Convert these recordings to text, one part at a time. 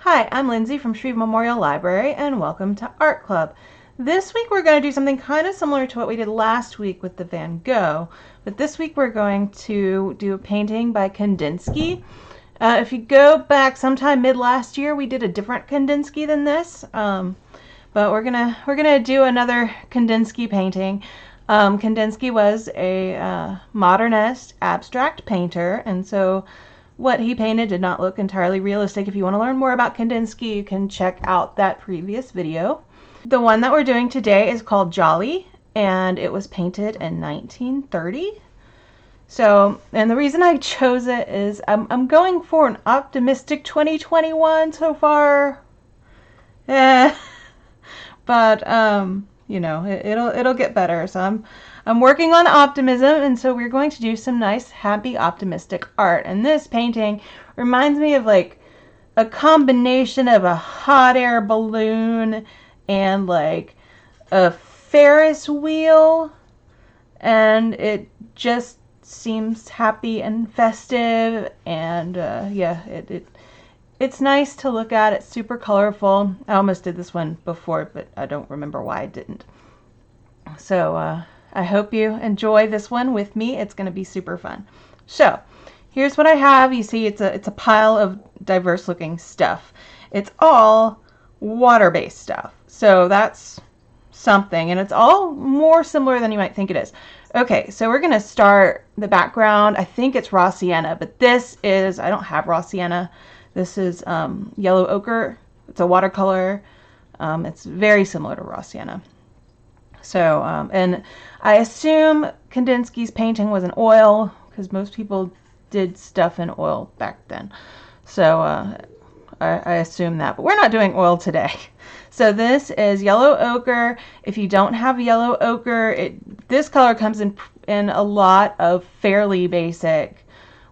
Hi, I'm Lindsay from Shreve Memorial Library and welcome to Art Club. This week we're going to do something kind of similar to what we did last week with the Van Gogh, but this week we're going to do a painting by Kandinsky. If you go back sometime mid last year, we did a different Kandinsky than this, but we're gonna do another Kandinsky painting. Kandinsky was a modernist abstract painter, and so what he painted did not look entirely realistic. If you want to learn more about Kandinsky, you can check out that previous video. The one that we're doing today is called Jolly, and it was painted in 1930. So, and the reason I chose it is I'm going for an optimistic 2021 so far. But you know, it'll get better. So I'm working on optimism, and so we're going to do some nice, happy, optimistic art. And this painting reminds me of like a combination of a hot air balloon and like a Ferris wheel, and it just seems happy and festive, and yeah, it's nice to look at. It's super colorful. I almost did this one before, but I don't remember why I didn't. So I hope you enjoy this one with me. It's going to be super fun. So here's what I have. You see it's a pile of diverse looking stuff. It's all water-based stuff. So that's something, and it's all more similar than you might think it is. Okay, so we're going to start the background. I think it's raw sienna, but this is, I don't have raw sienna. This is yellow ochre. It's a watercolor. It's very similar to raw sienna. So, and I assume Kandinsky's painting was in oil, because most people did stuff in oil back then. So I assume that, but we're not doing oil today. So this is yellow ochre. If you don't have yellow ochre, this color comes in a lot of fairly basic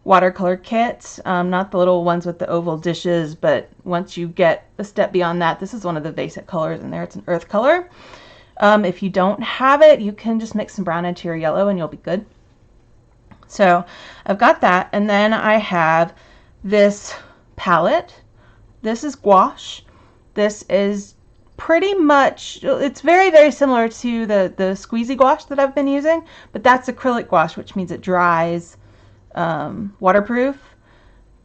watercolor kits, not the little ones with the oval dishes, but once you get a step beyond that, this is one of the basic colors in there. It's an earth color. If you don't have it, you can just mix some brown into your yellow and you'll be good. So I've got that, and then I have this palette. This is gouache. This is pretty much, it's very, very similar to the squeezy gouache that I've been using, but that's acrylic gouache, which means it dries waterproof.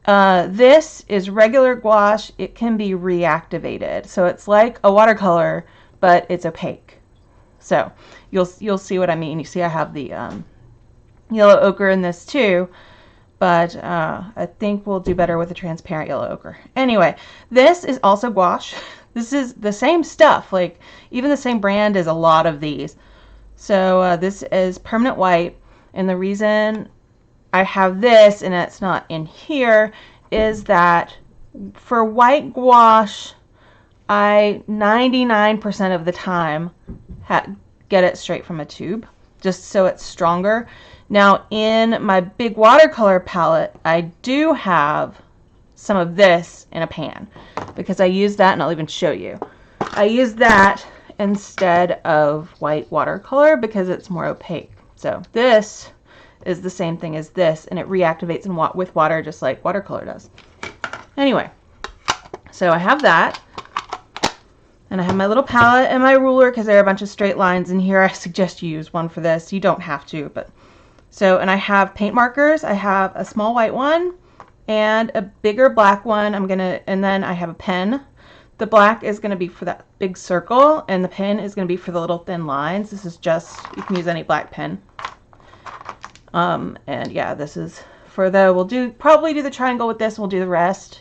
This is regular gouache. It can be reactivated, so it's like a watercolor, but it's opaque. So you'll see what I mean. You see I have the yellow ochre in this too, but I think we'll do better with the transparent yellow ochre. Anyway, this is also gouache. This is the same stuff, like even the same brand as a lot of these. So this is permanent white, and the reason I have this and it's not in here is that for white gouache, I 99% of the time get it straight from a tube, just so it's stronger. Now in my big watercolor palette, I do have some of this in a pan, because I use that, and I'll even show you. I use that instead of white watercolor because it's more opaque. So this is the same thing as this, and it reactivates with water just like watercolor does. Anyway, so I have that, and I have my little palette and my ruler, because there are a bunch of straight lines in here. I suggest you use one for this. You don't have to, but so, and I have paint markers. I have a small white one and a bigger black one. And then I have a pen. The black is gonna be for that big circle, and the pen is gonna be for the little thin lines. This is just, you can use any black pen. And yeah, this is for we'll probably do the triangle with this, and we'll do the rest.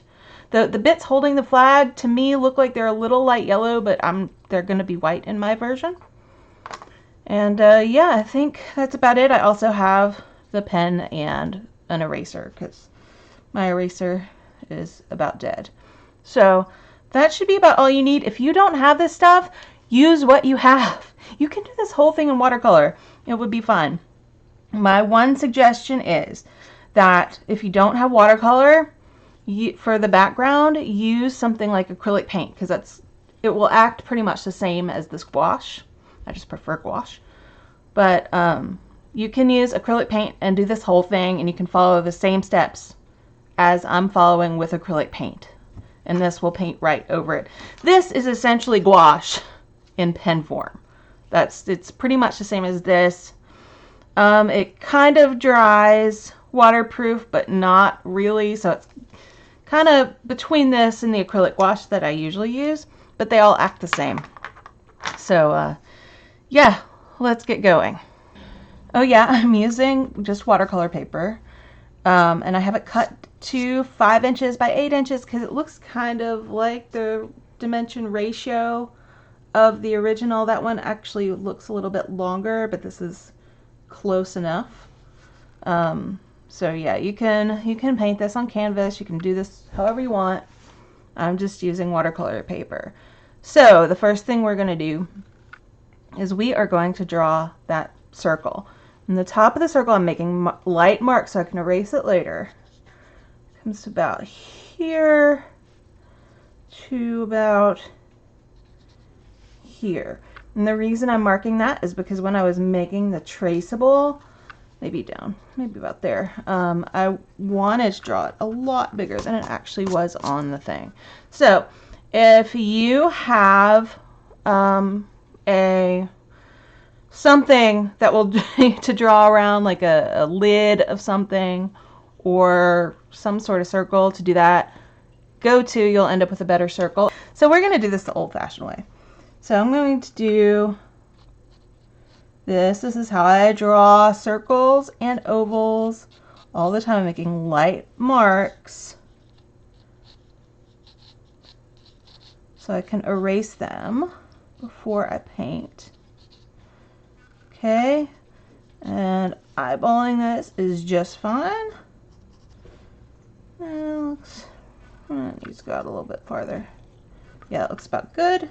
The bits holding the flag to me look like they're a little light yellow, but they're going to be white in my version. And yeah, I think that's about it. I also have the pen and an eraser, because my eraser is about dead. So that should be about all you need. If you don't have this stuff, use what you have. You can do this whole thing in watercolor. It would be fun. My one suggestion is that if you don't have watercolor, for the background, use something like acrylic paint, because it will act pretty much the same as this gouache. I just prefer gouache. But you can use acrylic paint and do this whole thing, and you can follow the same steps as I'm following with acrylic paint. and this will paint right over it. This is essentially gouache in pen form. It's pretty much the same as this. It kind of dries waterproof, but not really, so it's kind of between this and the acrylic gouache that I usually use, but they all act the same. So yeah, let's get going. Oh yeah, I'm using just watercolor paper, and I have it cut to 5 inches by 8 inches because it looks kind of like the dimension ratio of the original. That one actually looks a little bit longer, but this is close enough. So yeah, you can paint this on canvas. You can do this however you want. I'm just using watercolor paper. So the first thing we're going to do is we are going to draw that circle. In the top of the circle, I'm making light marks so I can erase it later. It comes to about here to about here. And the reason I'm marking that is because when I was making the traceable, maybe down, maybe about there, I wanted to draw it a lot bigger than it actually was on the thing. So if you have something that will to draw around, like a lid of something or some sort of circle to do that, you'll end up with a better circle. So we're going to do this the old-fashioned way. So I'm going to do this. This is how I draw circles and ovals all the time. I'm making light marks so I can erase them before I paint. Okay, and eyeballing this is just fine. It needs to go out a little bit farther. Yeah, it looks about good.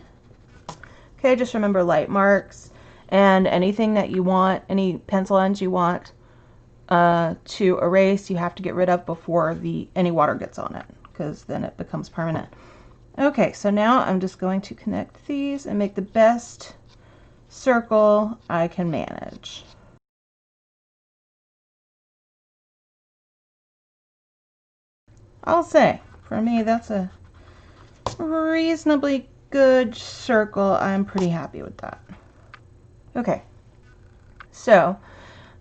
Okay, just remember light marks and anything that you want, any pencil ends you want to erase, you have to get rid of before any water gets on it, because then it becomes permanent. Okay, so now I'm just going to connect these and make the best circle I can manage. I'll say, for me, that's a reasonably good circle. I'm pretty happy with that. Okay, so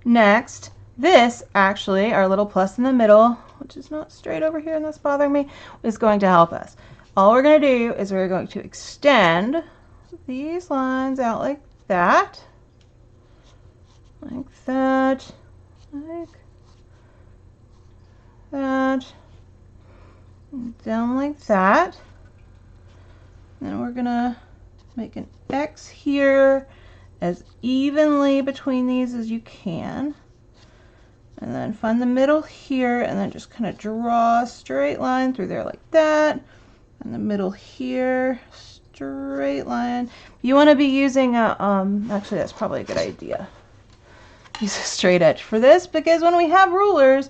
next, this actually, our little plus in the middle, which is not straight over here and that's bothering me, is going to help us. All we're going to do is we're going to extend these lines out like that, like that, like that, down like that. Then we're going to make an X here as evenly between these as you can. And then find the middle here and then just kind of draw a straight line through there like that. And the middle here, straight line. You want to be using a, actually that's probably a good idea. Use a straight edge for this, because when we have rulers,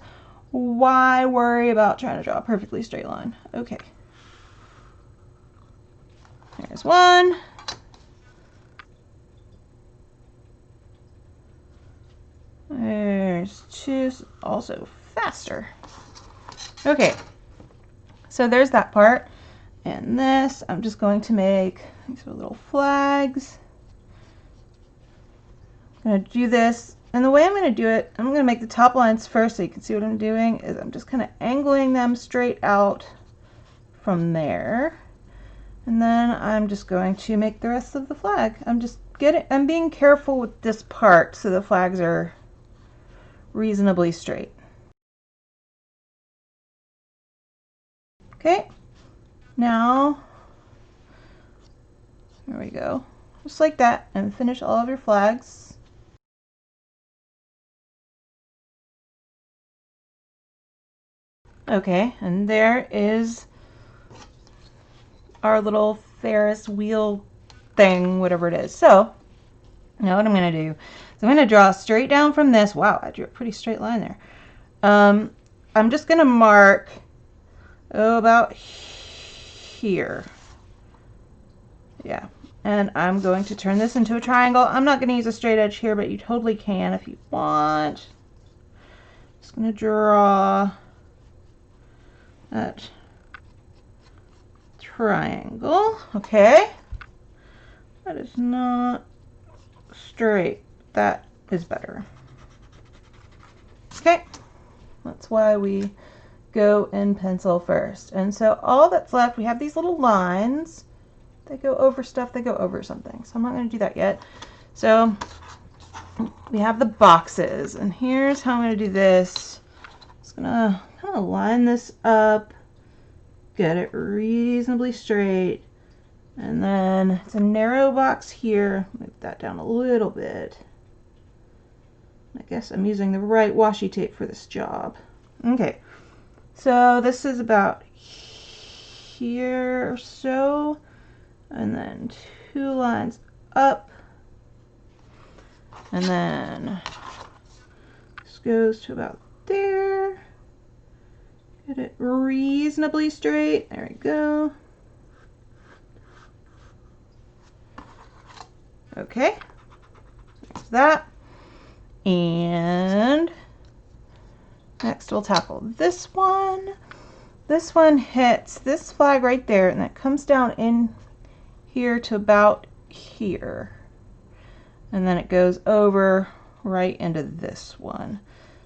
why worry about trying to draw a perfectly straight line? Okay. There's one. There's two, also faster. Okay, so there's that part. And this, I'm just going to make these little flags. I'm going to do this, and the way I'm going to do it, I'm going to make the top lines first so you can see what I'm doing, is I'm just kind of angling them straight out from there. And then I'm just going to make the rest of the flag. I'm being careful with this part so the flags are reasonably straight. Okay. Now, there we go, just like that, and finish all of your flags. Okay, and there is our little Ferris wheel thing, whatever it is. So, now what I'm going to do is I'm going to draw straight down from this. Wow, I drew a pretty straight line there. I'm just going to mark, about here. Yeah, and I'm going to turn this into a triangle. I'm not going to use a straight edge here, but you totally can if you want. Just going to draw that triangle. Okay. That is not straight. That is better. Okay. That's why we go in pencil first. And so all that's left, we have these little lines. They go over stuff, they go over something. So I'm not going to do that yet. So we have the boxes, and here's how I'm going to do this. I'm just going to kind of line this up, get it reasonably straight, and then it's a narrow box here. Move that down a little bit. I guess I'm using the right washi tape for this job. Okay, so this is about here or so, and then 2 lines up, and then this goes to about there. Get it reasonably straight. There we go. Okay, there's that. And next we'll tackle this one. This one hits this flag right there, and it comes down in here to about here. And then it goes over right into this one.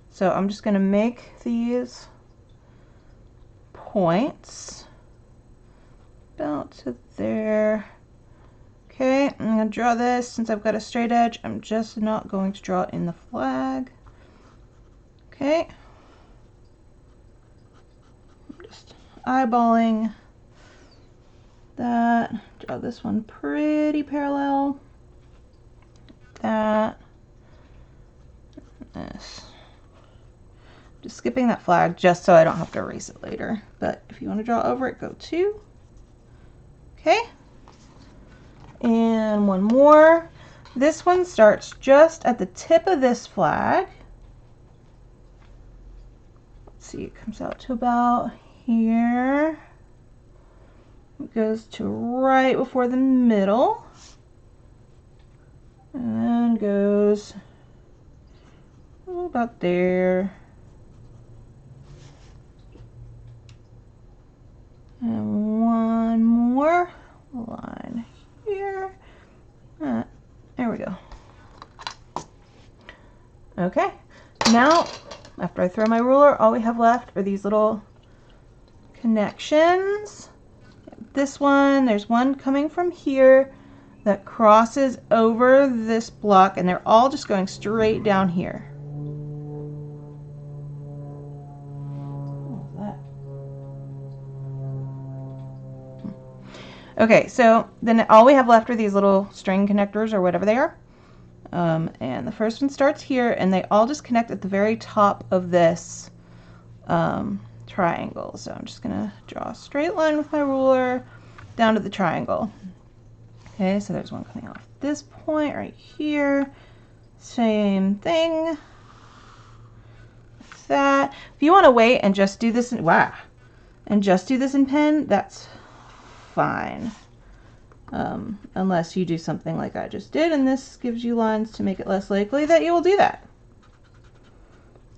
So I'm just going to make these points about to there. Okay, I'm going to draw this. Since I've got a straight edge, I'm just not going to draw it in the flag. Okay. I'm just eyeballing that. Draw this one pretty parallel. That. This. Just skipping that flag just so I don't have to erase it later. But if you want to draw over it, go 2. Okay. And one more. This one starts just at the tip of this flag. Let's see, it comes out to about here. It goes to right before the middle. And then goes about there. And one more line here. There we go. Okay, now after I throw my ruler, all we have left are these little connections. This one, there's one coming from here that crosses over this block, and they're all just going straight down here. Okay, so then all we have left are these little string connectors or whatever they are. And the first one starts here, and they all just connect at the very top of this triangle. So I'm just going to draw a straight line with my ruler down to the triangle. Okay, so there's one coming off this point right here. Same thing. Like that. If you want to wait and just do this in, and just do this in pen, that's fine. Unless you do something like I just did, and this gives you lines to make it less likely that you will do that.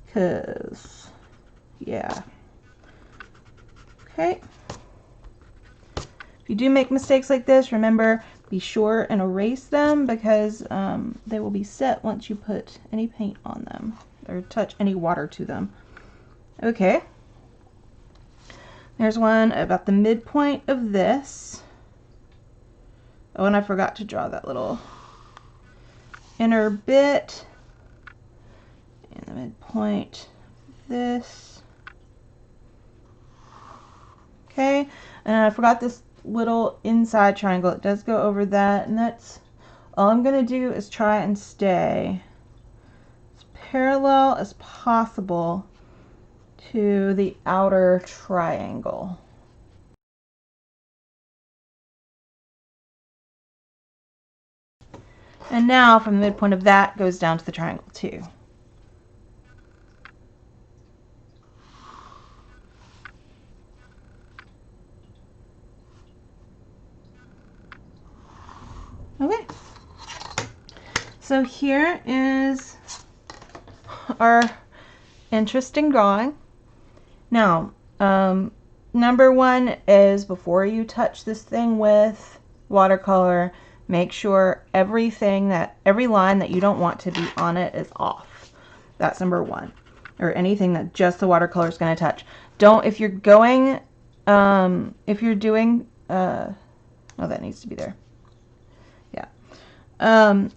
Because, yeah. Okay. If you do make mistakes like this, remember, be sure and erase them, because they will be set once you put any paint on them or touch any water to them. Okay. There's one about the midpoint of this. Oh, and I forgot to draw that little inner bit in the midpoint of this. Okay, and I forgot this little inside triangle. It does go over that, and that's all I'm going to do is try and stay as parallel as possible to the outer triangle. And now from the midpoint of that goes down to the triangle too. Okay. So here is our interesting drawing. Now, number one is before you touch this thing with watercolor, make sure every line that you don't want to be on it is off. That's number one. Or anything that just the watercolor is going to touch. Don't, if you're doing, oh, that needs to be there. Yeah.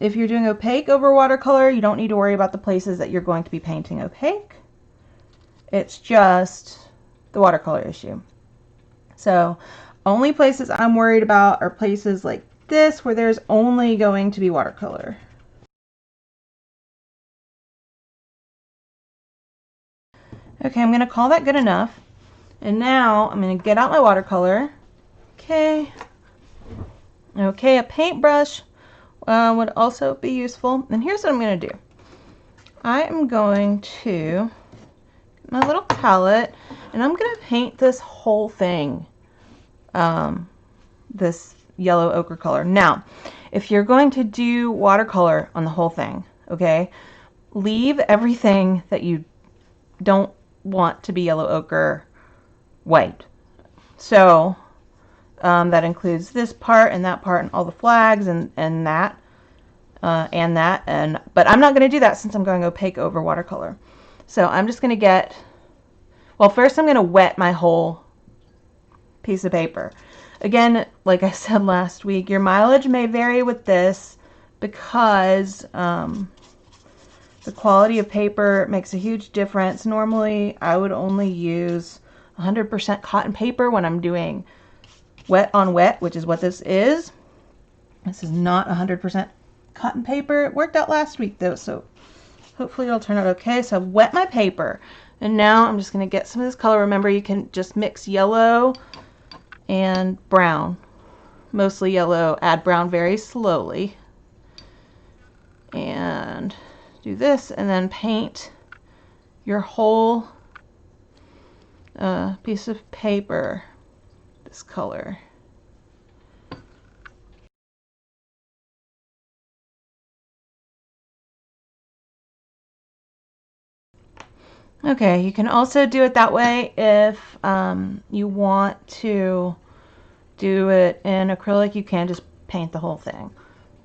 If you're doing opaque over watercolor, you don't need to worry about the places that you're going to be painting opaque. It's just the watercolor issue. So, only places I'm worried about are places like this where there's only going to be watercolor. Okay, I'm going to call that good enough. And now I'm going to get out my watercolor. Okay. Okay, a paintbrush would also be useful. And here's what I'm going to do. I am going to get my little palette, and I'm going to paint this whole thing, this yellow ochre color. Now, if you're going to do watercolor on the whole thing, okay, leave everything that you don't want to be yellow ochre white. So that includes this part and that part and all the flags and that but I'm not going to do that since I'm going opaque over watercolor. So I'm just going to get, well, first I'm going to wet my whole piece of paper. Again, like I said last week, your mileage may vary with this because the quality of paper makes a huge difference. Normally, I would only use 100% cotton paper when I'm doing wet on wet, which is what this is. This is not 100% cotton paper. It worked out last week though, so hopefully it'll turn out okay. So I've wet my paper, and now I'm just going to get some of this color. Remember, you can just mix yellow and brown. Mostly yellow, add brown very slowly. And do this, and then paint your whole piece of paper this color. Okay, you can also do it that way if you want to do it in acrylic. You can just paint the whole thing.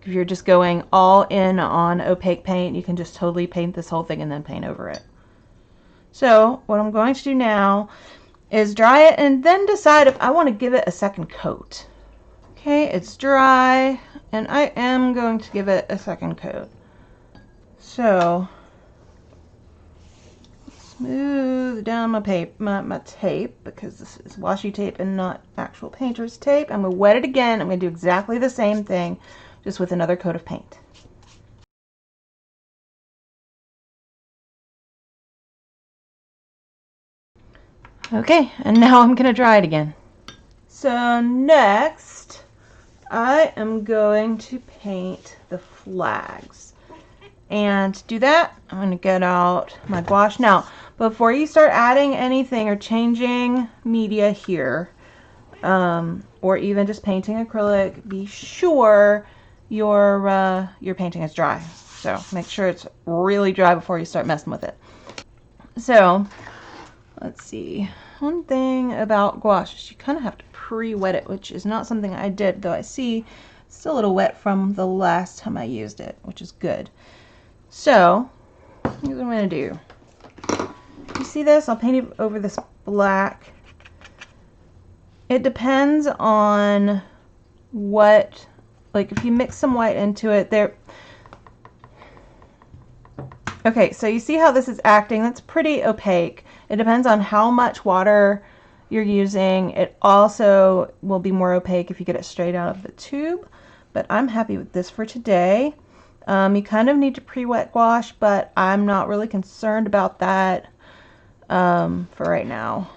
If you're just going all in on opaque paint, you can just totally paint this whole thing and then paint over it. So what I'm going to do now is dry it and then decide if I want to give it a second coat. Okay, it's dry and I am going to give it a second coat. So smooth down my tape, because this is washi tape and not actual painter's tape. I'm going to wet it again. I'm going to do exactly the same thing, just with another coat of paint. Okay, and now I'm going to dry it again. So next, I am going to paint the flags. And to do that, I'm going to get out my gouache. Now, before you start adding anything or changing media here, or even just painting acrylic, be sure your painting is dry. So make sure it's really dry before you start messing with it. So let's see. One thing about gouache is you kind of have to pre-wet it, which is not something I did, though I see it's still a little wet from the last time I used it, which is good. So here's what I'm going to do. You see this? I'll paint it over this black. It depends on what, like if you mix some white into it, okay, so you see how this is acting? That's pretty opaque. It depends on how much water you're using. It also will be more opaque if you get it straight out of the tube, but I'm happy with this for today. You kind of need to pre-wet gouache, but I'm not really concerned about that for right now.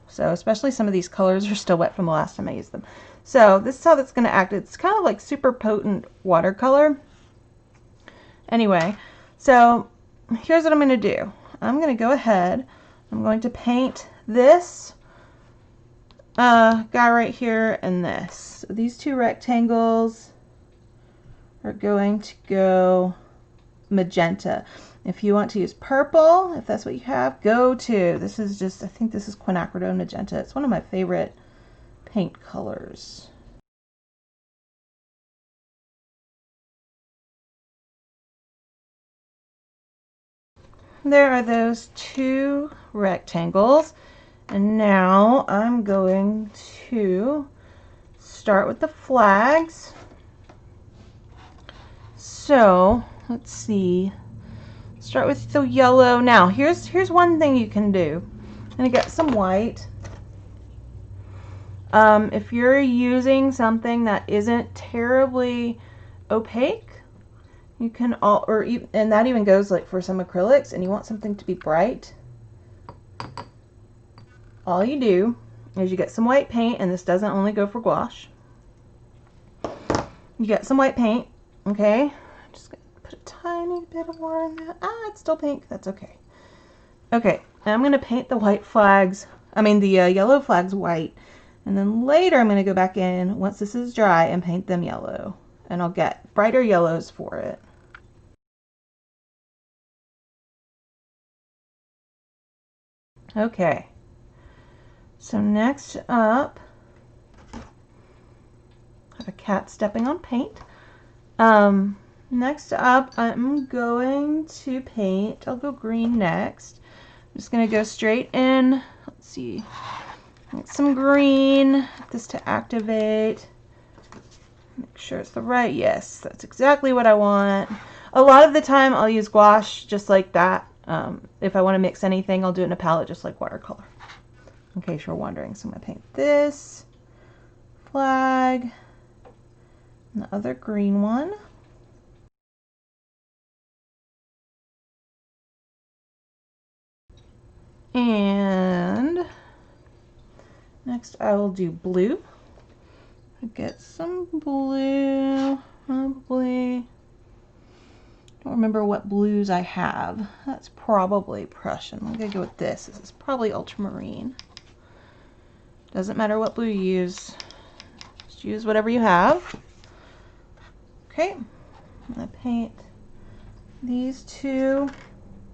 So especially some of these colors are still wet from the last time I used them. So this is how that's going to act. It's kind of like super potent watercolor. Anyway, so here's what I'm going to do. I'm going to go ahead. I'm going to paint this guy right here and this. So these two rectangles are going to go magenta. If you want to use purple, if that's what you have, go to. This is just, I think this is quinacridone magenta. It's one of my favorite paint colors. There are those two rectangles. And now I'm going to start with the flags. So let's see. Start with the yellow. Now here's one thing you can do. I'm gonna get some white. If you're using something that isn't terribly opaque, you can and that even goes like for some acrylics, and you want something to be bright. All you do is you get some white paint, and this doesn't only go for gouache. You get some white paint, okay? Just gonna put a tiny bit of more in that. Ah, it's still pink. That's okay. Okay, and I'm gonna paint the white flags. I mean the yellow flags white, and then later I'm gonna go back in once this is dry and paint them yellow, and I'll get brighter yellows for it. Okay. So next up, I have a cat stepping on paint. Next up, I'm going to paint, I'll go green next. I'm just going to go straight in. Let's see. Get some green, this to activate. Make sure it's the right, yes, that's exactly what I want. A lot of the time I'll use gouache just like that. If I want to mix anything, I'll do it in a palette just like watercolor. In case you're wondering. So I'm going to paint this flag and the other green one. And next I will do blue. Get some blue, probably. Don't remember what blues I have. That's probably Prussian. I'm going to go with this. This is probably ultramarine. Doesn't matter what blue you use. Just use whatever you have. Okay. I'm going to paint these two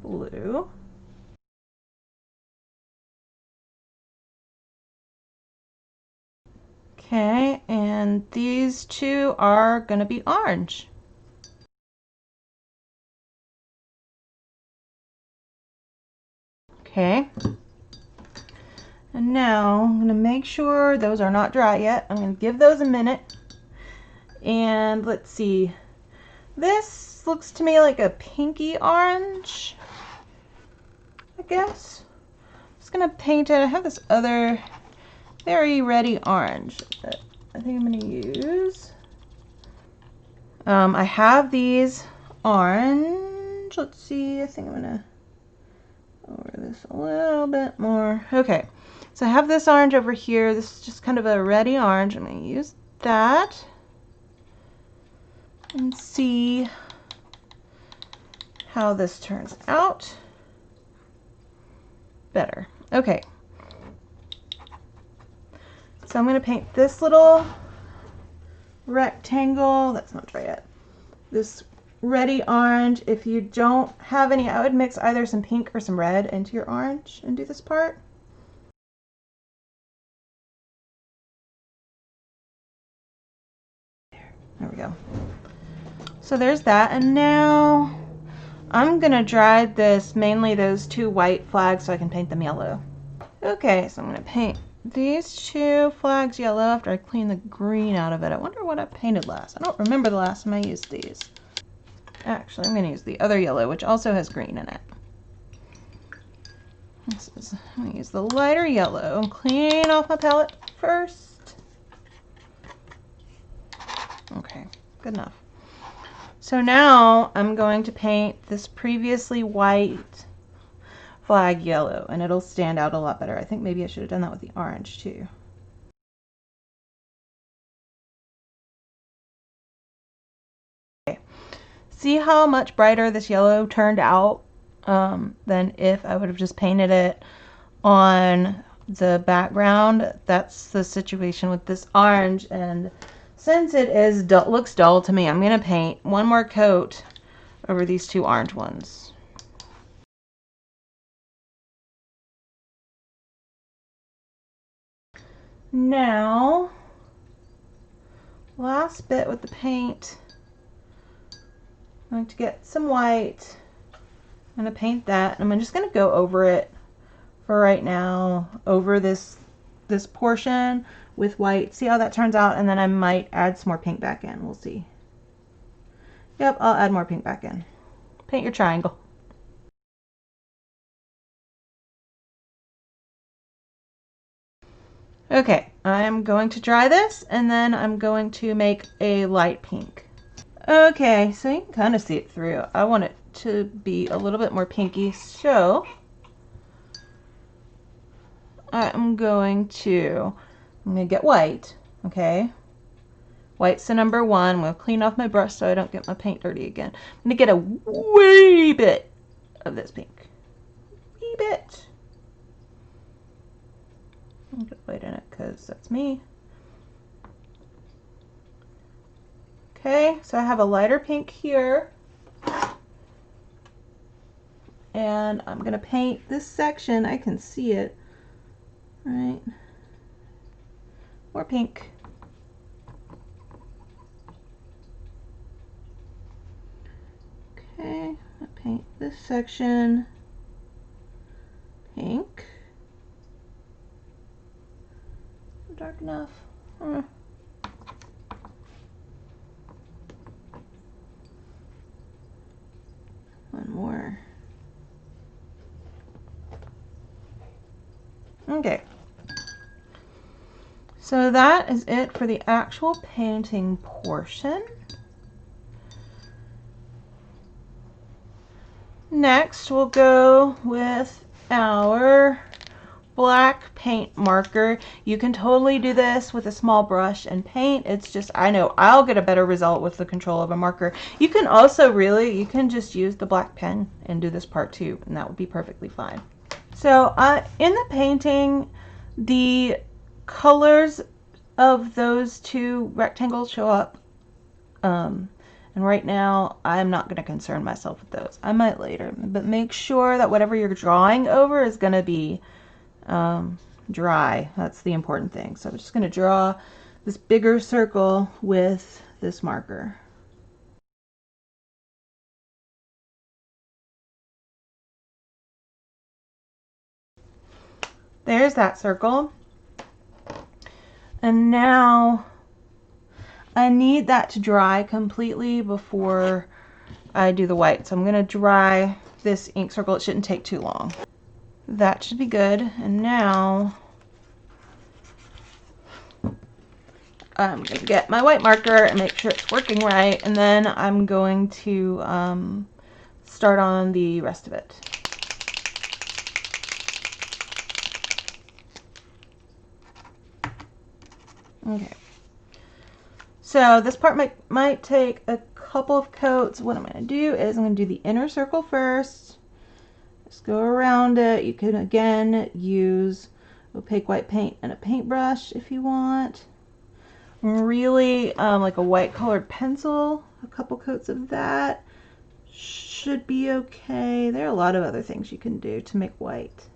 blue. Okay, and these two are going to be orange. Okay. And now I'm going to make sure those are not dry yet. I'm going to give those a minute. And let's see. This looks to me like a pinky orange, I guess. I'm just going to paint it. I have this other very reddy orange that I think I'm going to use. I have these orange. Let's see. I think I'm going to over this a little bit more. Okay. So I have this orange over here. This is just kind of a reddy orange. I'm going to use that and see how this turns out. Better. Okay. So I'm going to paint this little rectangle. That's not dry yet. This reddy orange. If you don't have any, I would mix either some pink or some red into your orange and do this part. There we go. So there's that, and now I'm gonna dry this, mainly those two white flags, so I can paint them yellow. Okay, so I'm gonna paint these two flags yellow after I clean the green out of it. I wonder what I painted last. I don't remember the last time I used these. Actually, I'm gonna use the other yellow, which also has green in it. I'm gonna use the lighter yellow and clean off my palette first. Okay, good enough. So now I'm going to paint this previously white flag yellow, and it'll stand out a lot better. I think maybe I should have done that with the orange too. Okay. See how much brighter this yellow turned out than if I would have just painted it on the background. That's the situation with this orange, and since it is looks dull to me, I'm going to paint one more coat over these two orange ones. Now, last bit with the paint. I'm going to get some white. I'm going to paint that. And I'm just going to go over it for right now, over this portion with white. See how that turns out, and then I might add some more pink back in. We'll see. Yep, I'll add more pink back in. Paint your triangle. Okay, I'm going to dry this, and then I'm going to make a light pink. Okay, so you can kind of see it through. I want it to be a little bit more pinky, so I'm going to get white, okay? White's the number one. I'm going to clean off my brush so I don't get my paint dirty again. I'm going to get a wee bit of this pink. Wee bit. I'll get white in it because that's me. Okay, so I have a lighter pink here. And I'm going to paint this section. I can see it. All right. More pink. Okay, I'll paint this section pink. Dark enough. One more. Okay. So that is it for the actual painting portion. Next, we'll go with our black paint marker. You can totally do this with a small brush and paint. It's just, I know I'll get a better result with the control of a marker. You can also you can just use the black pen and do this part too, and that would be perfectly fine. So in the painting, the colors of those two rectangles show up. And right now, I'm not going to concern myself with those. I might later, but make sure that whatever you're drawing over is going to be dry. That's the important thing. So I'm just going to draw this bigger circle with this marker. There's that circle. And now I need that to dry completely before I do the white. So I'm going to dry this ink circle. It shouldn't take too long. That should be good. And now I'm going to get my white marker and make sure it's working right. And then I'm going to start on the rest of it. Okay. So this part might take a couple of coats. What I'm going to do is I'm going to do the inner circle first. Just go around it. You can again use opaque white paint and a paintbrush if you want. Really like a white colored pencil. A couple coats of that should be okay. There are a lot of other things you can do to make white.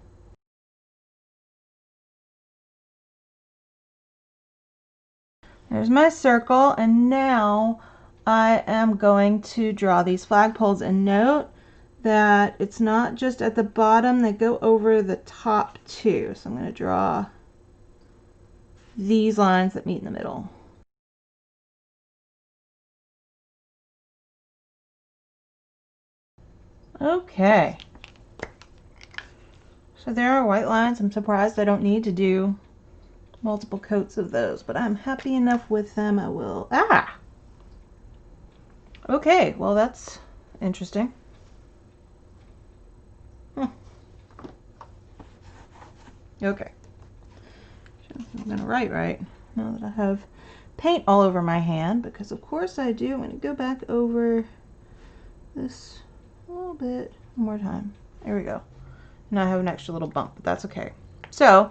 There's my circle, and now I am going to draw these flagpoles, and note that it's not just at the bottom, they go over the top too. So I'm going to draw these lines that meet in the middle. Okay. So there are white lines. I'm surprised I don't need to do multiple coats of those, but I'm happy enough with them. I will. Okay, well that's interesting. Okay. I'm gonna write right now that I have paint all over my hand, because of course I do. I'm gonna go back over this a little bit one more time. There we go. Now I have an extra little bump, but that's okay. So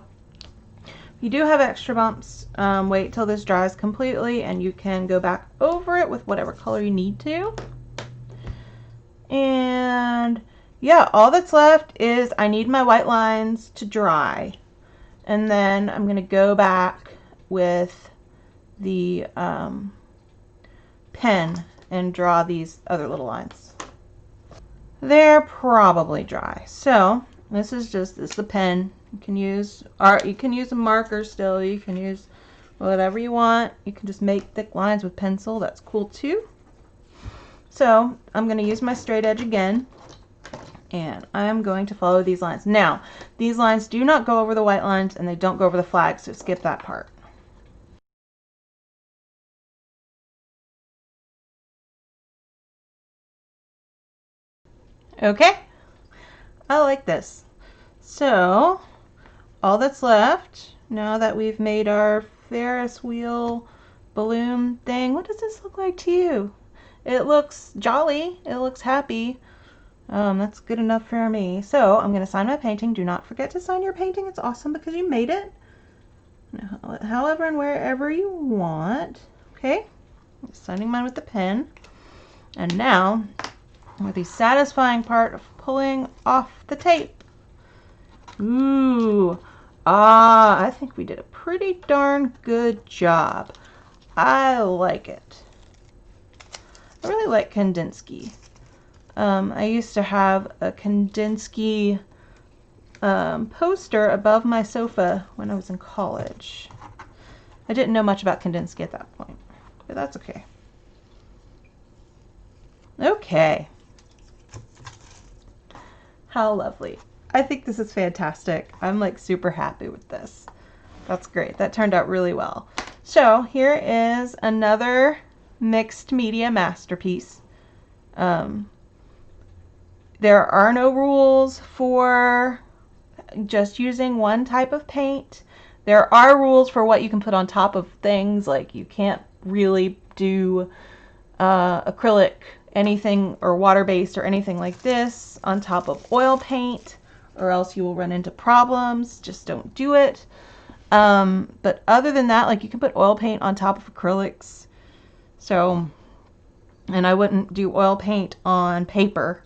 you do have extra bumps. Wait till this dries completely and you can go back over it with whatever color you need to. And yeah, all that's left is I need my white lines to dry. And then I'm going to go back with the pen and draw these other little lines. They're probably dry. So this is the pen. You can use art. You can use a marker still. You can use whatever you want. You can just make thick lines with pencil. That's cool too. So I'm going to use my straight edge again, and I'm going to follow these lines. Now, these lines do not go over the white lines, and they don't go over the flag, so skip that part. Okay, I like this. So all that's left, now that we've made our Ferris wheel balloon thing, what does this look like to you? It looks jolly. It looks happy. That's good enough for me. So I'm going to sign my painting. Do not forget to sign your painting. It's awesome because you made it. However and wherever you want. Okay, I'm signing mine with the pen. And now, with the satisfying part of pulling off the tape. Ooh, I think we did a pretty darn good job. I like it. I really like Kandinsky. I used to have a Kandinsky poster above my sofa when I was in college. I didn't know much about Kandinsky at that point, but that's okay. Okay. How lovely. I think this is fantastic. I'm like super happy with this. That's great. That turned out really well. So here is another mixed media masterpiece. There are no rules for just using one type of paint. There are rules for what you can put on top of things, like you can't really do acrylic, anything, or water-based or anything like this on top of oil paint, or else you will run into problems. Just don't do it. But other than that, like you can put oil paint on top of acrylics. So, and I wouldn't do oil paint on paper.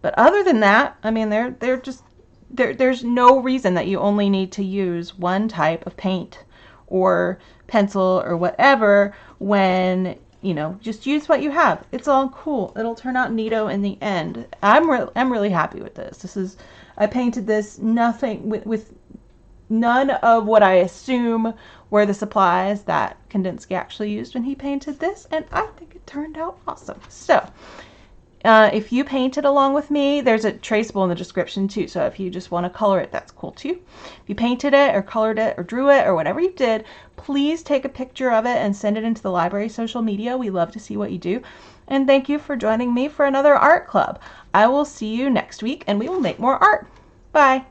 But other than that, I mean, there's no reason that you only need to use one type of paint or pencil or whatever when, you know, just use what you have. It's all cool. It'll turn out neato in the end. I'm really happy with this. I painted this with none of what I assume were the supplies that Kandinsky actually used when he painted this, and I think it turned out awesome. So if you painted along with me, there's a traceable in the description too. So if you just want to color it, that's cool too. If you painted it or colored it or drew it or whatever you did, please take a picture of it and send it into the library social media. We love to see what you do. And thank you for joining me for another art club. I will see you next week and we will make more art. Bye.